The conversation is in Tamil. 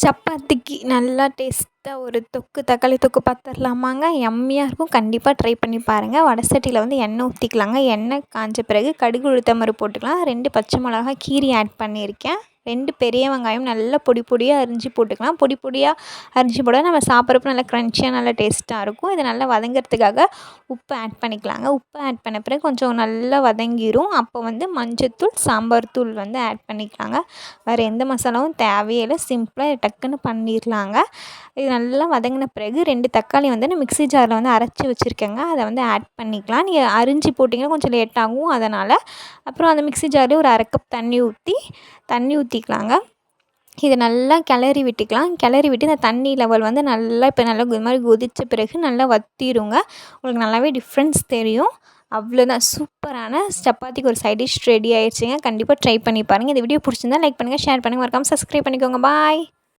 சப்பாத்திக்கு நல்லா டேஸ்ட்டாக ஒரு தொக்கு தக்காளி தொக்கு பார்த்துர்லாமாங்க. யம்மியாக இருக்கும். கண்டிப்பாக ட்ரை பண்ணி பாருங்கள். வடை சட்டியில் வந்து எண்ணெய் ஊற்றிக்கலாங்க. எண்ணெய் காய்ஞ்ச பிறகு கடுகு உளுத்தம் பருப்பு போட்டுக்கலாம். 2 பச்சை மிளகா கீரி ஆட் பண்ணியிருக்கேன். 2 பெரிய வெங்காயம் நல்லா பொடி பொடியாக அரிஞ்சு போட்டுக்கலாம். பொடி பொடியாக அரிஞ்சு போட்டால் நம்ம சாப்பிட்றப்ப நல்லா க்ரன்ச்சியாக நல்லா டேஸ்ட்டாக இருக்கும். இதை நல்லா வதங்கிறதுக்காக உப்பு ஆட் பண்ணிக்கலாங்க. உப்பு ஆட் பண்ண பிறகு கொஞ்சம் நல்லா வதங்கிடும். அப்போ வந்து மஞ்சத்தூள் சாம்பார் தூள் வந்து ஆட் பண்ணிக்கலாங்க. வேறு எந்த மசாலாவும் தேவையே இல்லை. சிம்பிளாக டக்குன்னு பண்ணிடலாங்க. இது நல்லா வதங்கின பிறகு 2 தக்காளி வந்து நான் மிக்ஸி ஜாரில் வந்து அரைச்சி வச்சுருக்கேங்க. அதை வந்து ஆட் பண்ணிக்கலாம். நீங்கள் அரிஞ்சு போட்டிங்கன்னா கொஞ்சம் லேட் ஆகும். அதனால் அப்புறம் அந்த மிக்ஸி ஜார்லேயே ஒரு 1/2 கப் தண்ணி ஊற்றிக்கலாங்க. இதை நல்லா கிளறி விட்டுக்கலாம். கிளறி விட்டு இந்த தண்ணி லெவல் வந்து நல்லா இப்போ நல்லா இது மாதிரி கொதித்த பிறகு நல்லா வற்றிடுங்க. உங்களுக்கு நல்லாவே டிஃப்ரென்ஸ் தெரியும். அவ்வளோதான், சூப்பரான சப்பாத்திக்கு ஒரு சைட் டிஷ் ரெடி ஆயிடுச்சுங்க. கண்டிப்பாக ட்ரை பண்ணி பாருங்கள். இந்த வீடியோ பிடிச்சிருந்தா லைக் பண்ணுங்கள், ஷேர் பண்ணுங்கள், மறக்காமல் சப்ஸ்கிரைப் பண்ணிக்கோங்க. பாய்.